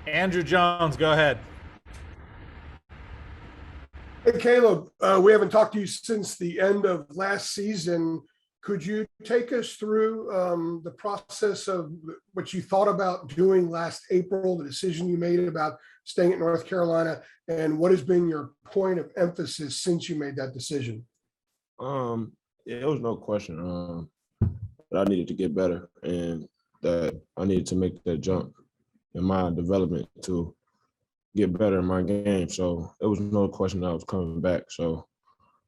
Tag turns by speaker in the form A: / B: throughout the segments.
A: Andrew Jones, go ahead.
B: Hey, Caleb, we haven't talked to you since the end of last season. Could you take us through the process of what you thought about doing last April, the decision you made about staying at North Carolina, and what has been your point of emphasis since you made that decision?
C: Yeah, it was no question that I needed to get better and that I needed to make that jump in my development to get better in my game. So it was no question that I was coming back. So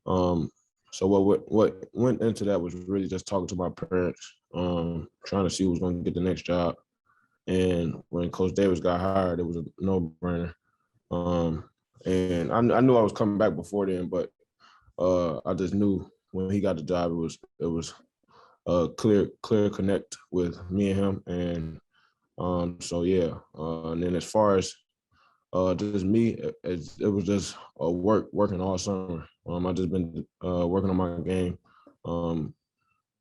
C: what went into that was really just talking to my parents, trying to see who was going to get the next job. And when Coach Davis got hired, it was a no-brainer. And I knew I was coming back before then, but I just knew when he got the job, it was a clear connect with me and him. And so yeah. And then as far as just me, it was just working all summer. I just been working on my game,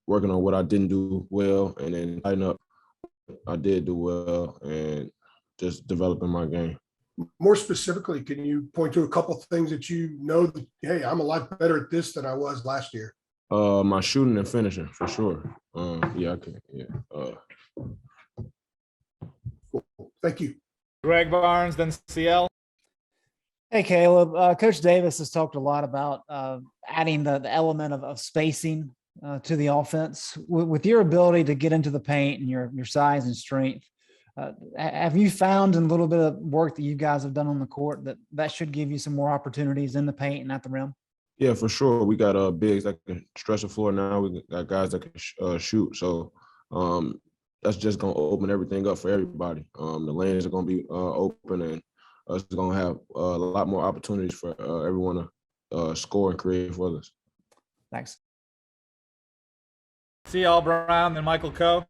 C: working on what I didn't do well, and then tighten up I did do well, and just developing my game.
B: More specifically, can you point to a couple of things that you know that, hey, I'm a lot better at this than I was last year?
C: My shooting and finishing for sure. Yeah, I can. Yeah.
B: Cool. Thank you.
A: Greg Barnes, then CL.
D: Hey, Caleb. Coach Davis has talked a lot about adding the element of spacing to the offense. With your ability to get into the paint and your size and strength, have you found in a little bit of work that you guys have done on the court that should give you some more opportunities in the paint and at the rim?
C: Yeah, for sure. We got bigs that can stretch the floor now. We got guys that can shoot. So that's just going to open everything up for everybody. The lanes are going to be open, and it's going to have a lot more opportunities for everyone to score and create for others.
D: Thanks.
A: CL Brown, then Michael Coe.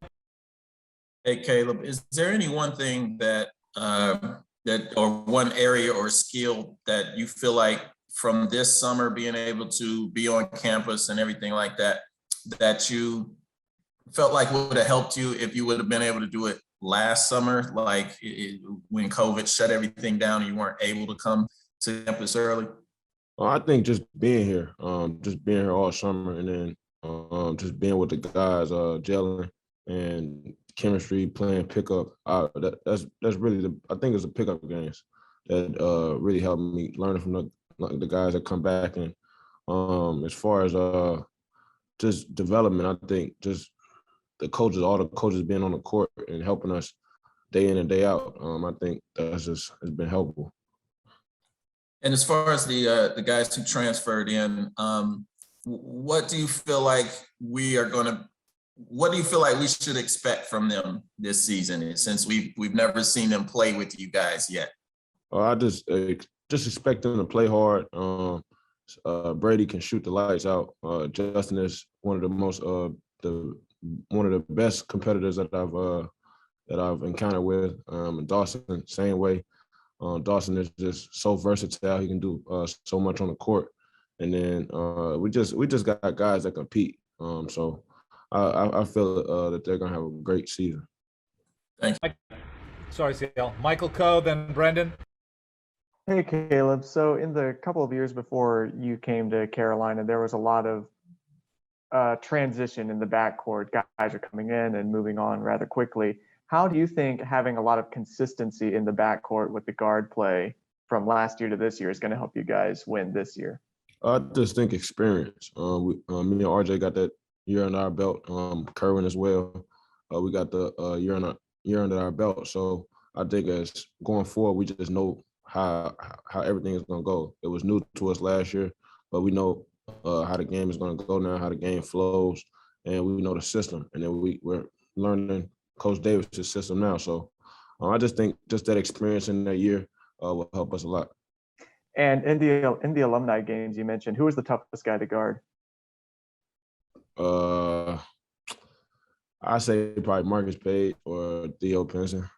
E: Hey, Caleb, is there any one thing that or one area or skill that you feel like from this summer being able to be on campus and everything like that, that you felt like would have helped you if you would have been able to do it last summer, like when COVID shut everything down and you weren't able to come to campus early?
C: Well, I think just being here all summer, and then just being with the guys, gelling and chemistry, playing pickup. That's really I think it's the pickup games that really helped me learning from the guys that come back. And as far as just development, I think just all the coaches being on the court and helping us day in and day out. I think has been helpful.
E: And as far as the guys who transferred in, what do you feel like we should expect from them this season, since we've never seen them play with you guys yet?
C: I just expect them to play hard. Brady can shoot the lights out. Justin is one of the best competitors that I've encountered with. Dawson, same way. Dawson is just so versatile. He can do so much on the court. And then we just got guys that compete. So I feel that they're gonna have a great season.
E: Thank you.
A: Sorry, CL. Michael Coe, then Brendan.
F: Hey, Caleb. So in the couple of years before you came to Carolina, there was a lot of transition in the backcourt. Guys are coming in and moving on rather quickly. How do you think having a lot of consistency in the backcourt with the guard play from last year to this year is going to help you guys win this year?
C: I just think experience. Me and RJ got that year under our belt. Kerwin as well. We got the year under our belt. So I think as going forward, we just know how everything is going to go. It was new to us last year, but we know how the game is going to go now, how the game flows, and we know the system. And then we're learning Coach Davis' system now. So I just think just that experience in that year will help us a lot.
F: And in the alumni games, you mentioned, who was the toughest guy to guard?
C: I say probably Marcus Page or Theo Pinson.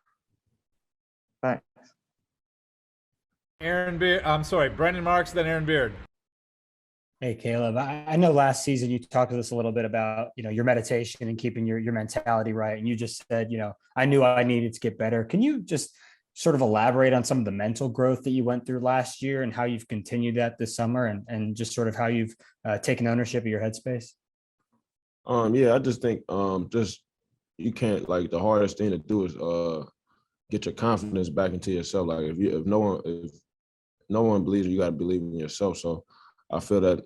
F: Thanks.
A: Brendan Marks, then Aaron Beard.
G: Hey, Caleb, I know last season you talked to us a little bit about, your meditation and keeping your mentality right. And you just said, I knew I needed to get better. Can you just sort of elaborate on some of the mental growth that you went through last year and how you've continued that this summer, and just sort of how you've taken ownership of your headspace?
C: Yeah, I just think just you can't, like, the hardest thing to do is get your confidence back into yourself. Like if no one believes you, got to believe in yourself. So I feel that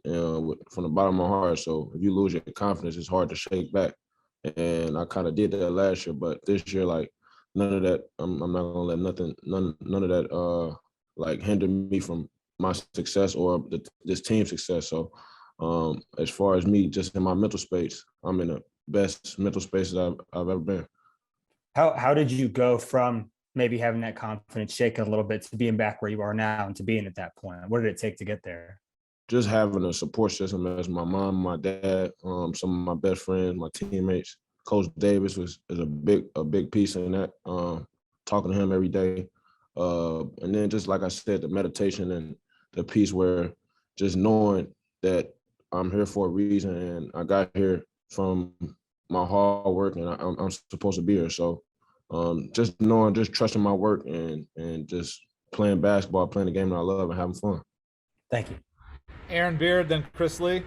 C: from the bottom of my heart. So if you lose your confidence, it's hard to shake back. And I kind of did that last year, but this year, like, none of that. I'm not gonna let none of that like hinder me from my success or this team's success. So as far as me, just in my mental space, I'm in the best mental space that I've ever been.
G: How did you go from maybe having that confidence shaken a little bit to being back where you are now and to being at that point? What did it take to get there?
C: Just having a support system as my mom, my dad, some of my best friends, my teammates. Coach Davis is a big piece in that. Talking to him every day, and then just like I said, the meditation and the piece where just knowing that I'm here for a reason and I got here from my hard work and I'm supposed to be here. So just knowing, just trusting my work and just playing basketball, playing the game that I love and having fun.
G: Thank you.
A: Aaron Beard, then Chris Lee.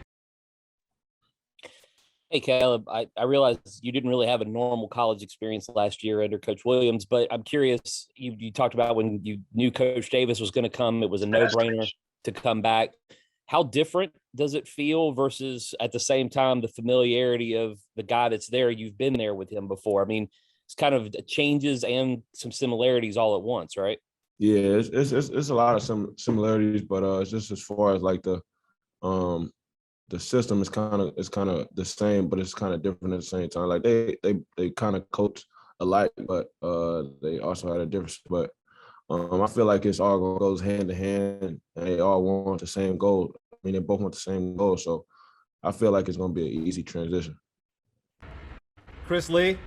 H: Hey, Caleb, I realized you didn't really have a normal college experience last year under Coach Williams, but I'm curious, you talked about when you knew Coach Davis was going to come, it was a no-brainer to come back. How different does it feel versus at the same time the familiarity of the guy that's there? You've been there with him before. I mean, it's kind of changes and some similarities all at once, right?
C: Yeah, it's a lot of some similarities, but it's just as far as like the system is kind of the same, but it's kind of different at the same time. Like they kind of coach alike, but they also had a difference. But I feel like it's all goes hand to hand, and they all want the same goal. I mean, they both want the same goal, so I feel like it's going to be an easy transition.
A: Chris Lee.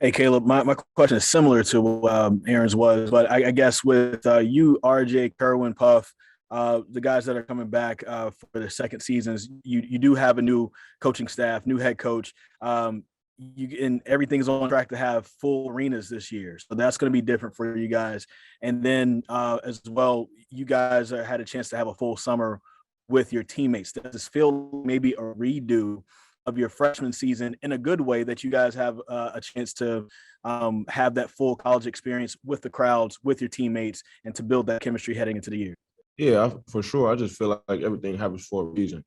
I: Hey, Caleb, my question is similar to Aaron's was, but I guess with you, RJ, Kerwin, Puff, the guys that are coming back for their second seasons, you do have a new coaching staff, new head coach. And everything is on track to have full arenas this year. So that's going to be different for you guys. And then as well, you guys had a chance to have a full summer with your teammates. Does this feel maybe a redo of your freshman season in a good way, that you guys have a chance to have that full college experience with the crowds, with your teammates, and to build that chemistry heading into the year?
C: Yeah, for sure. I just feel like everything happens for a reason.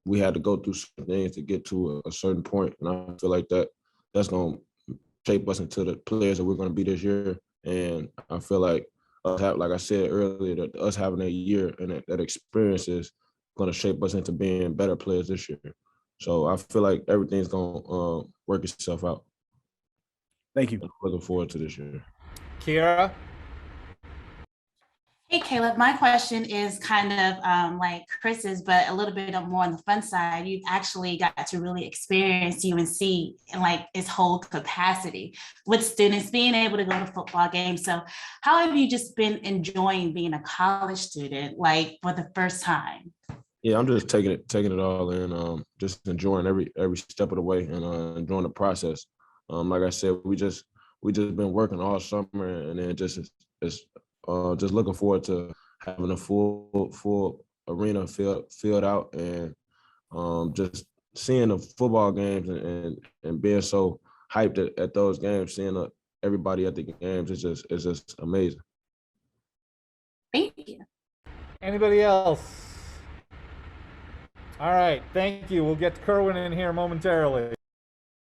C: We had to go through certain things to get to a certain point, and I feel like that's going to shape us into the players that we're going to be this year. And I feel like like I said earlier, that us having a year and that experience is going to shape us into being better players this year. So I feel like everything's going to work itself out.
I: Thank you.
C: I'm looking forward to this year.
A: Kiara.
J: Hey, Caleb, my question is kind of like Chris's, but a little bit more on the fun side. You've actually got to really experience UNC in like its whole capacity with students being able to go to football games. So how have you just been enjoying being a college student, like for the first time?
C: Yeah, I'm just taking it all in, just enjoying every step of the way and enjoying the process. Like I said, we just been working all summer, and then just looking forward to having a full arena filled out, and just seeing the football games and being so hyped at those games, seeing everybody at the games is just amazing.
J: Thank you.
A: Anybody else? All right, thank you. We'll get Kerwin in here momentarily.